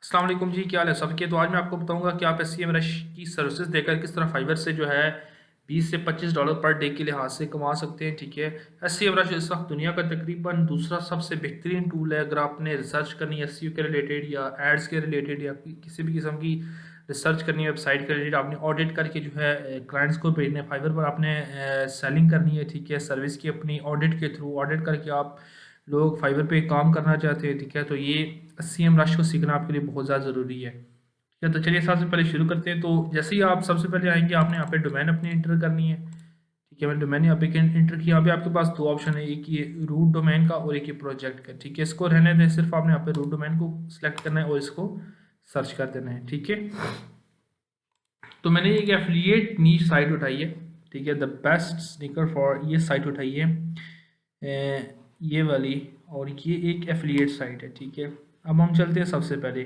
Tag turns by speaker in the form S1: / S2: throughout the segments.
S1: अस्सलाम वालेकुम जी, क्या हाल है सबके। तो आज मैं आपको बताऊंगा कि आप एस सी एम रश की सर्विसेज देकर किस तरह फाइबर से जो है 20 से $25 पर डे के लिहाज से कमा सकते हैं। ठीक है, एस सी एम रश इस वक्त दुनिया का तकरीबन दूसरा सबसे बेहतरीन टूल है अगर आपने रिसर्च करनी है एस सी के रिलेटेड या एड्स के रिलेटेड या किसी भी किस्म की रिसर्च करनी है वेबसाइट के रिलेटेड। आपने ऑडिट करके जो है क्लाइंट्स को भेजने फाइबर पर आपने सेलिंग करनी है। ठीक है, सर्विस की अपनी ऑडिट के थ्रू ऑडिट करके आप लोग फाइबर पे काम करना चाहते हैं। ठीक है, तो ये सी एम रश को सीखना आपके लिए बहुत ज़्यादा ज़रूरी है। ठीक है, तो चलिए सबसे पहले शुरू करते हैं। तो जैसे ही आप सबसे पहले आएंगे आपने यहाँ पे डोमेन अपनी इंटर करनी है। ठीक है, मैंने डोमेन यहाँ पे इंटर किया। यहाँ पे आपके पास दो ऑप्शन है, एक ये रूट डोमेन का और एक ये प्रोजेक्ट का। ठीक है, इसको रहने दें, सिर्फ आपने यहाँ पे रूट डोमेन को सिलेक्ट करना है और इसको सर्च कर देना है। ठीक है, तो मैंने एक एफिलिएट नीश साइट उठाई है। ठीक है, द बेस्ट स्नीकर फॉर ये साइट उठाई है, ये वाली, और ये एक एफिलिएट साइट है। ठीक है, अब हम चलते हैं सबसे पहले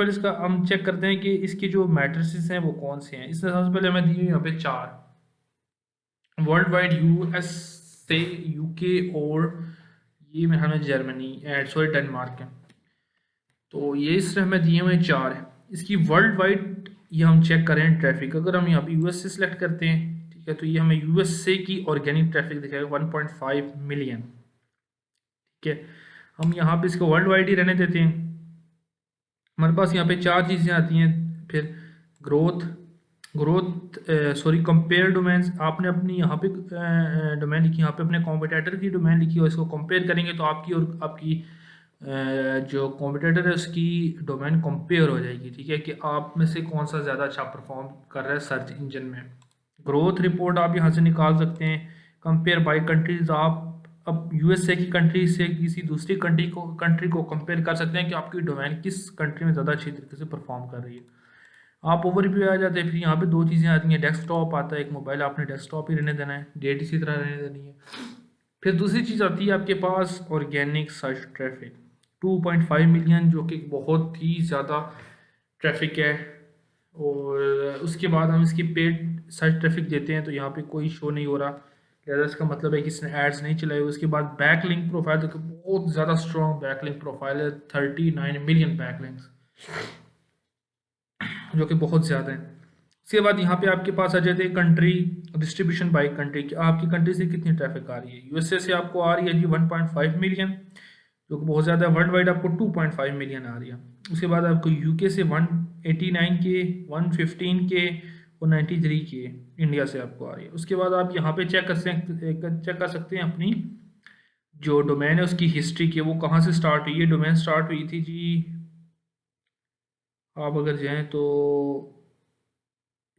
S1: इसका हम चेक करते हैं कि इसके जो मैट्रिसेस हैं वो कौन से हैं। इससे सबसे पहले हमें दिए यहाँ पे 4 वर्ल्ड वाइड, यूएस से, यूके और ये मेरे ख्याल में जर्मनी एंड सॉरी डेनमार्क है। तो ये इसमें हमें दिए हुए 4 है। इसकी वर्ल्ड वाइड ये हम चेक करें ट्रैफिक, अगर हम यहाँ पे यूएस से सिलेक्ट करते हैं, ठीक है, तो ये हमें यूएसए की ऑर्गेनिक ट्रैफिक दिखाएगा 1.5 मिलियन। ठीक है, हम यहाँ पे इसको वर्ल्ड वाइड ही रहने देते हैं। हमारे पास यहाँ पे 4 चीज़ें आती हैं। फिर growth growth sorry compare domains, आपने अपनी यहाँ पे डोमेन लिखी, यहाँ पे अपने कॉम्पिटेटर की डोमेन लिखी और इसको कंपेयर करेंगे तो आपकी और आपकी जो कॉम्पिटेटर है उसकी डोमेन कंपेयर हो जाएगी। ठीक है, कि आप में से कौन सा ज़्यादा अच्छा परफॉर्म कर रहा है सर्च इंजन में। ग्रोथ रिपोर्ट आप यहाँ से निकाल सकते हैं। कंपेयर बाय कंट्रीज, आप अब यूएसए की कंट्री से किसी दूसरी कंट्री को कंपेयर कर सकते हैं कि आपकी डोमेन किस कंट्री में ज़्यादा अच्छी तरीके से परफॉर्म कर रही है। आप ओवरव्यू आ जाते हैं, फिर यहाँ पे 2 चीज़ें आती हैं, डेस्कटॉप आता है, एक मोबाइल, आपने डेस्कटॉप ही रहने देना है, डेट इसी तरह रहने देनी है। फिर दूसरी चीज़ आती है आपके पास ऑर्गेनिक सर्च ट्रैफिक 2.5 मिलियन, जो कि बहुत ही ज़्यादा ट्रैफिक है। और उसके बाद हम इसकी पेड सर्च ट्रैफिक देते हैं तो यहाँ पे कोई शो नहीं हो रहा, लिहाजा इसका मतलब है कि इसने एड्स नहीं चलाए। उसके बाद बैक लिंक प्रोफाइल, तो बहुत ज़्यादा स्ट्रॉन्ग बैक लिंक प्रोफाइल है, 39 मिलियन बैक लिंक्स, जो कि बहुत ज़्यादा है। उसके बाद यहाँ पे आपके पास आ जाते हैं कंट्री डिस्ट्रीब्यूशन बाई कंट्री, कि आपकी कंट्री से कितनी ट्रैफिक आ रही है। यूएसए से आपको आ रही है जी 1.5 मिलियन, जो कि बहुत ज़्यादा है। वर्ल्ड वाइड आपको 2.5 मिलियन आ रही है। उसके बाद आपको यूके से 189 के, 115 के और 93 के इंडिया से आपको आ रही है। उसके बाद आप यहाँ पे चेक कर सकते हैं अपनी जो डोमेन है उसकी हिस्ट्री की, वो कहाँ से स्टार्ट हुई है। डोमेन स्टार्ट हुई थी जी, आप अगर जाएँ तो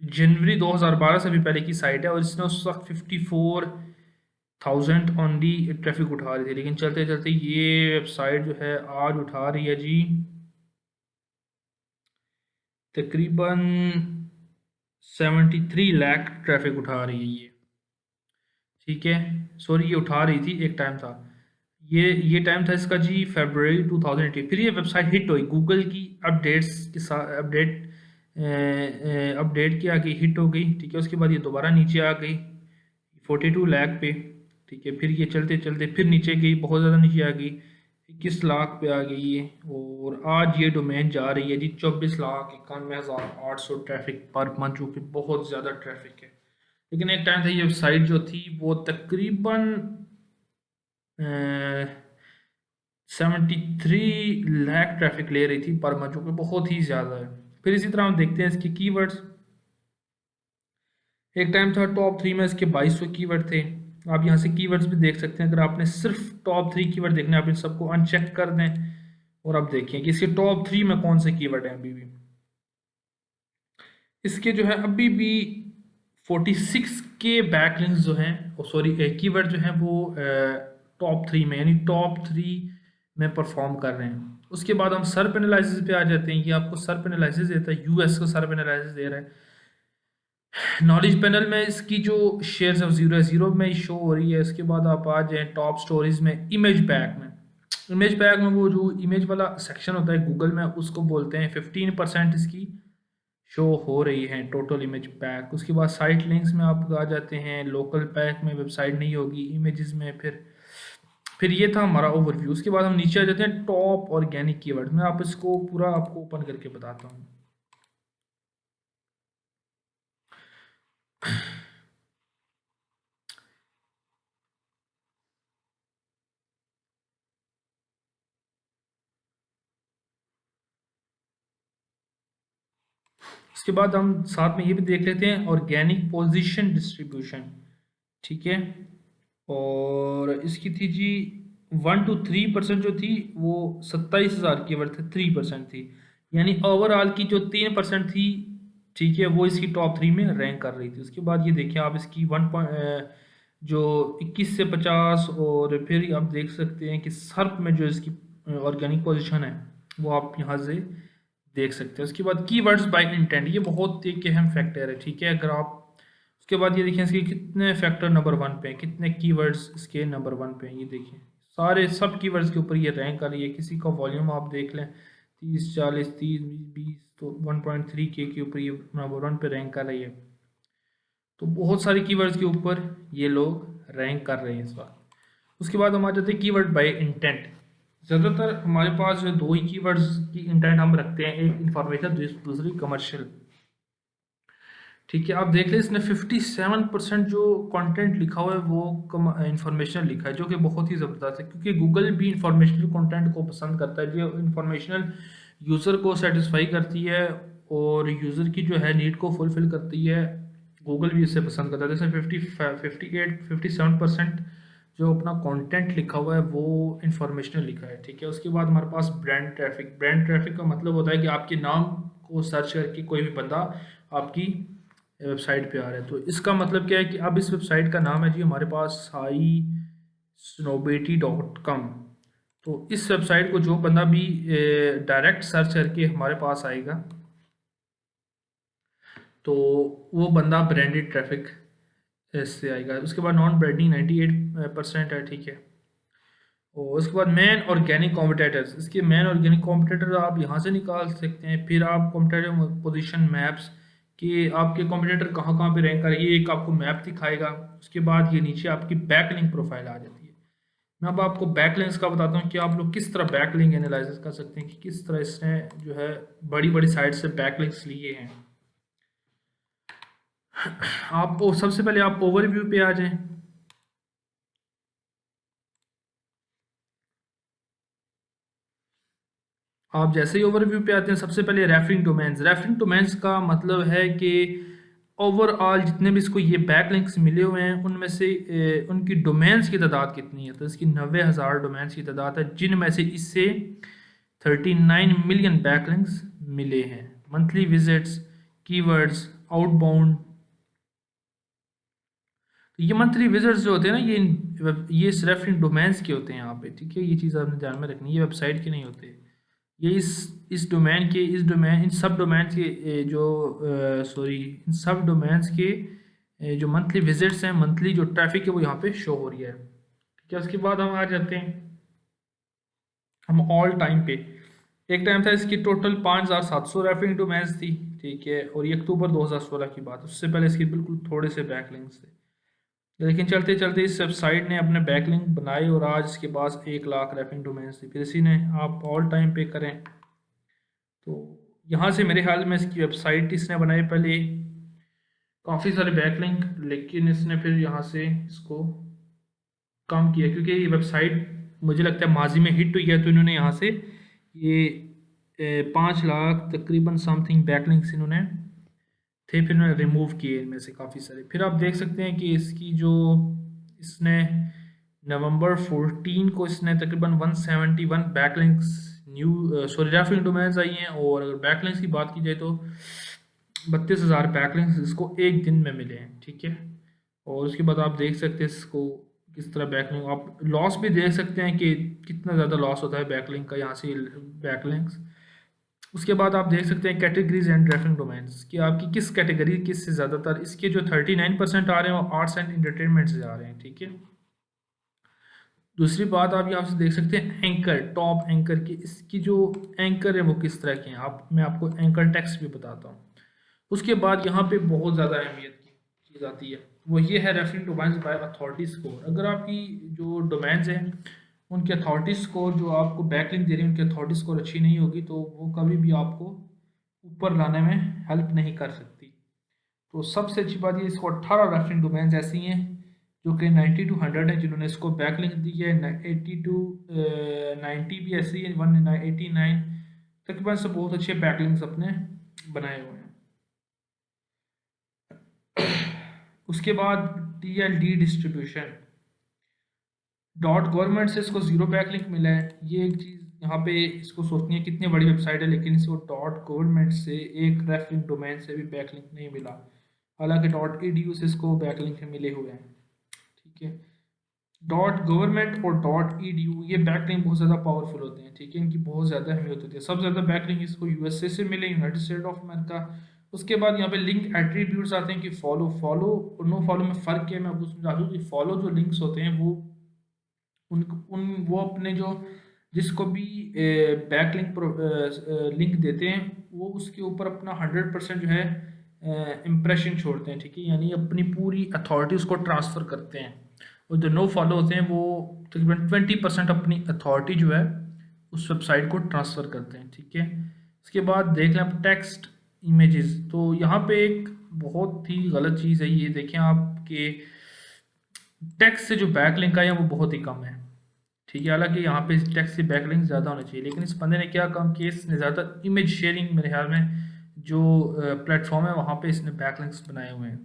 S1: जनवरी 2012 से भी पहले की साइट है और इसने उस वक्त 54,000 ऑनली ट्रैफिक उठा रही थी। लेकिन चलते चलते ये वेबसाइट जो है आज उठा रही है जी तकरीबन 73 लाख ट्रैफिक उठा रही है ये। ठीक है, सॉरी, ये उठा रही थी, एक टाइम था, ये टाइम था इसका जी फरवरी 2018। फिर ये वेबसाइट हिट हुई गूगल की अपडेट्स के साथ, अपडेट के आगे हिट हो गई। ठीक है, उसके बाद ये दोबारा नीचे आ गई 42 लाख पे। ठीक है, फिर ये चलते चलते फिर नीचे गई, बहुत ज़्यादा नीचे आ गई, 21 लाख पे आ गई है। और आज ये डोमेन जा रही है जी 24,91,800 ट्रैफिक पर मंथ, जो कि बहुत ज़्यादा ट्रैफिक है। लेकिन एक टाइम था ये वेबसाइट जो थी वो तकरीबन 73 लाख ट्रैफिक ले रही थी पर मंथ, जो कि बहुत ही ज़्यादा है। फिर इसी तरह हम देखते हैं इसके कीवर्ड्स। एक टाइम था टॉप 3 में इसके 2200 कीवर्ड थे। आप यहाँ से कीवर्ड्स भी देख सकते हैं। अगर आपने सिर्फ टॉप 3 कीवर्ड देखने, आप इन सबको अनचेक कर दें और आप देखिए कि इसके टॉप 3 में कौन से कीवर्ड हैं। अभी भी इसके जो है अभी भी 46 के बैकलिंक्स जो हैं, सॉरी कीवर्ड जो हैं वो टॉप 3 में, यानी टॉप 3 में परफॉर्म कर रहे हैं। उसके बाद हम सर्प एनालिसिस पे आ जाते हैं। ये आपको सर्प एनालिसिस देता है, यूएस को सर्प एनालिसिस दे रहा है। नॉलेज पैनल में इसकी जो शेयर्स है 0 में शो हो रही है। इसके बाद आप आ जाएँ टॉप स्टोरीज में, इमेज पैक में। इमेज पैक में वो जो इमेज वाला सेक्शन होता है गूगल में, उसको बोलते हैं। 15% इसकी शो हो रही है टोटल इमेज पैक। उसके बाद साइट लिंक्स में आप आ जाते हैं, लोकल पैक में वेबसाइट नहीं होगी, इमेजेस में फिर फिर ये था हमारा ओवरव्यू। उसके बाद हम नीचे आ जाते हैं टॉप ऑर्गेनिक कीवर्ड में। आप इसको पूरा आपको ओपन करके बताता हूँ। उसके बाद हम साथ में ये भी देख लेते हैं ऑर्गेनिक पोजीशन डिस्ट्रीब्यूशन, ठीक है। और इसकी थी जी 1 to 3% जो थी वो 27,000 कीवर्ड थे, 3% थी, यानी ओवरऑल की जो 3% थी, ठीक है, वो इसकी टॉप 3 में रैंक कर रही थी। उसके बाद ये देखिए आप इसकी जो 21 से 50, और फिर आप देख सकते हैं कि सर्प में जो इसकी ऑर्गेनिक पोजीशन है वो आप यहाँ से देख सकते हैं। उसके बाद कीवर्ड्स बाय इंटेंट, ये बहुत एक अहम फैक्टर है, ठीक है। अगर आप उसके बाद ये देखें इसके कितने फैक्टर नंबर 1 पे हैं, कितने कीवर्ड्स इसके नंबर 1 पे हैं, ये देखें सारे सब कीवर्ड्स के ऊपर ये रैंक कर रही है। किसी का वॉल्यूम आप देख लें 30, 40, 30, 20, तो 1.3 के ऊपर ये नंबर 1 पे रैंक कर रही है। तो बहुत सारे कीवर्ड्स के ऊपर ये लोग रैंक कर रहे हैं इस वक्त। उसके बाद हम आ जाते हैं कीवर्ड बाय इंटेंट। ज़्यादातर हमारे पास जो 2 ही कीवर्ड्स की इंटेंट हम रखते हैं, एक इंफॉर्मेशन, दूसरी कमर्शियल, ठीक है। आप देख लें इसने 57% जो कंटेंट लिखा हुआ है वो इंफॉर्मेशनल लिखा है, जो कि बहुत ही ज़बरदस्त है, क्योंकि गूगल भी इंफॉर्मेशनल कंटेंट को पसंद करता है, जो इंफॉर्मेशनल यूज़र को सेटिस्फाई करती है और यूज़र की जो है नीड को फुलफ़िल करती है। गूगल भी इससे पसंद करता है। जैसे 57% जो अपना कंटेंट लिखा हुआ है वो इंफॉर्मेशनल लिखा है, ठीक है। उसके बाद हमारे पास ब्रांड ट्रैफिक का मतलब होता है कि आपके नाम को सर्च करके कोई भी बंदा आपकी वेबसाइट पे आ रहा है। तो इसका मतलब क्या है कि अब इस वेबसाइट का नाम है जी हमारे पास saisnobeti.com। तो इस वेबसाइट को जो बंदा भी डायरेक्ट सर्च करके हमारे पास आएगा तो वो बंदा ब्रांडेड ट्रैफिक से आएगा। उसके बाद नॉन ब्रांडिंग 98% है, ठीक है। और उसके बाद मैन ऑर्गेनिक कॉम्पिटेटर्स, इसके मैन ऑर्गेनिक कॉम्पिटेटर आप यहाँ से निकाल सकते हैं। फिर आप कॉम्पिटेटिव पोजीशन मैप्स कि आपके कॉम्पिटेटर कहाँ कहाँ पे रैंक करेंगे, एक आपको मैप दिखाएगा। उसके बाद ये नीचे आपकी बैकलिंक प्रोफाइल आ जाती है। मैं अब आपको बैकलिंक्स का बताता हूँ कि आप लोग किस तरह बैकलिंक एनालिसिस कर सकते हैं कि किस तरह इसने जो है बड़ी बड़ी साइट से बैकलिंक्स लिए हैं। आप सबसे पहले आप ओवरव्यू पे आ जाएं। आप जैसे ही ओवरव्यू पे आते हैं सबसे पहले रेफरिंग डोमेन्स का मतलब है कि ओवरऑल जितने भी इसको ये बैकलिंक्स मिले हुए हैं उनमें से उनकी डोमेन्स की तादाद कितनी है। तो इसकी 90,000 डोमेन्स की तादाद है, जिनमें से इससे 39 मिलियन बैकलिंक्स मिले हैं। मंथली विजिट्स, कीवर्ड्स, आउटबाउंड, तो ये मंथली विजिट्स जो होते हैं ना ये सिर्फ इन डोमेन्स के होते हैं यहाँ पे, ठीक है। ये चीज़ आपने ध्यान में रखनी है, ये वेबसाइट के नहीं होते। ये इस डोमेन इन सब डोमेन्स के इन सब डोमेन्स के जो मंथली विजिट्स हैं, मंथली जो ट्रैफिक है वो यहाँ पे शो हो रही है, ठीक है। उसके बाद हम आ जाते हैं हम ऑल टाइम पे। एक टाइम था इसकी टोटल 5,700 रेफरिंग डोमेन्स थी, ठीक है। और ये अक्टूबर 2016 की बात, उससे पहले इसके बिल्कुल थोड़े से बैकलिंक्स थे। लेकिन चलते चलते इस वेबसाइट ने अपने बैकलिंक बनाए और आज इसके पास 1 लाख रेफरिंग डोमेन्स थी। फिर इसी ने आप ऑल टाइम पे करें तो यहाँ से मेरे ख्याल में इसकी वेबसाइट इसने बनाई पहले काफ़ी सारे बैकलिंक, लेकिन इसने फिर यहाँ से इसको कम किया, क्योंकि ये वेबसाइट मुझे लगता है माजी में हिट हुई है। तो इन्होंने यहाँ से ये 5 लाख तकरीबन समथिंग बैकलिंक्स इन्होंने थे, फिर इन्होंने रिमूव किए इनमें से काफ़ी सारे। फिर आप देख सकते हैं कि इसकी जो इसने नवंबर 14 को इसने तकरीबन 171 बैकलिंक्स रेफरिंग डोमेन्स आई हैं। और अगर बैकलिंक्स की बात की जाए तो 32,000 बैकलिंक्स इसको एक दिन में मिले हैं, ठीक है। और उसके बाद आप देख सकते हैं इसको किस तरह बैकलिंक, आप लॉस भी देख सकते हैं कि कितना ज़्यादा लॉस होता है बैकलिंक का यहाँ से बैकलिंक्स। उसके बाद आप देख सकते हैं कैटेगरीज एंड रेफरिंग डोमेन्स कि आपकी किस कैटेगरी किससे ज़्यादातर, इसके जो 39% आ रहे हैं वो आर्ट्स एंड इंटरटेनमेंट से आ रहे हैं, ठीक है। दूसरी बात आप यहाँ से देख सकते हैं एंकर, टॉप एंकर की, इसकी जो एंकर है वो किस तरह के हैं, मैं आपको एंकर टेक्स्ट भी बताता हूँ। उसके बाद यहाँ पे बहुत ज़्यादा अहमियत की चीज़ आती है, वो ये है referring domains by authority score. अगर आपकी जो डोमेन्स हैं उनके अथॉरिटी स्कोर जो आपको बैकलिंक दे रही है उनकी अथॉरिटी स्कोर अच्छी नहीं होगी तो वो कभी भी आपको ऊपर लाने में हेल्प नहीं कर सकती। तो सबसे अच्छी बात ये इसको 18 रेफरेंस डोमेन्स ऐसी हैं जो कि 90 टू 100 है जिन्होंने इसको बैकलिंक दी है। 80 टू 90 भी ऐसी है, 189 तकरीबन से बहुत अच्छे बैकलिंक्स अपने बनाए हुए हैं। उसके बाद TLD डिस्ट्रीब्यूशन, डॉट गवर्नमेंट से इसको ज़ीरो बैकलिंक मिला है। ये एक चीज़ यहाँ पे इसको सोचनी है कितनी बड़ी वेबसाइट है लेकिन इसको डॉट गवर्नमेंट से एक रेफरिंग डोमेन से भी बैकलिंक नहीं मिला, हालांकि डॉट edu से इसको बैकलिंक मिले हुए हैं। ठीक है, डॉट गवर्नमेंट और डॉट edu ये बैकलिंक बहुत ज़्यादा पावरफुल होते हैं। ठीक है, इनकी बहुत ज़्यादा अहमियत होती है। सबसे ज़्यादा बैकलिंक इसको USA से मिले, यूनाइटेड स्टेट ऑफ अमेरिका। उसके बाद यहाँ पे लिंक एट्रीब्यूट्स आते हैं कि फॉलो और नो फॉलो में फ़र्क क्या है, मैं आपको समझा दूँ कि फॉलो जो लिंक्स होते हैं वो उन वो अपने जो जिसको भी बैकलिंक लिंक देते हैं वो उसके ऊपर अपना 100% जो है इम्प्रेशन छोड़ते हैं। ठीक है, यानी अपनी पूरी अथॉरिटी उसको ट्रांसफ़र करते हैं। और जो नो फॉलो होते हैं वो तकरीबन 20% अपनी अथॉरिटी जो है उस वेबसाइट को ट्रांसफ़र करते हैं। ठीक है, इसके बाद देख लें आप टेक्स्ट इमेजेस। तो यहाँ पे एक बहुत ही गलत चीज़ है, ये देखें आप कि टेक्स्ट से जो बैकलिंक आए हैं वो बहुत ही कम है। ठीक है, हालांकि यहाँ पे टेक्स्ट से बैकलिंक ज़्यादा होना चाहिए लेकिन इस बंदे ने क्या काम किया, इसने ज़्यादा इमेज शेयरिंग मेरे ख्याल में जो प्लेटफॉर्म है वहाँ पे इसने बैकलिंक्स बनाए हुए हैं।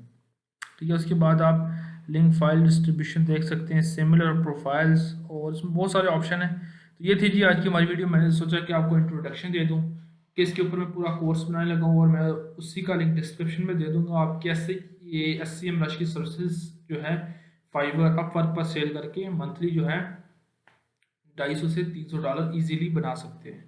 S1: ठीक है, उसके बाद आप लिंक फाइल डिस्ट्रीब्यूशन देख सकते हैं, सिमिलर प्रोफाइल्स, और इसमें बहुत सारे ऑप्शन हैं। तो ये थी जी आज की हमारी वीडियो। मैंने सोचा कि आपको इंट्रोडक्शन दे दूँ कि इसके ऊपर मैं पूरा कोर्स बनाने लगा हूँ और मैं उसी का लिंक डिस्क्रिप्शन में दे दूँगा। आप कैसे ये SCM रश की सर्विसेज जो है फाइवर अपवर्क पर सेल करके मंथली जो है $250 से $300 ईजीली बना सकते हैं।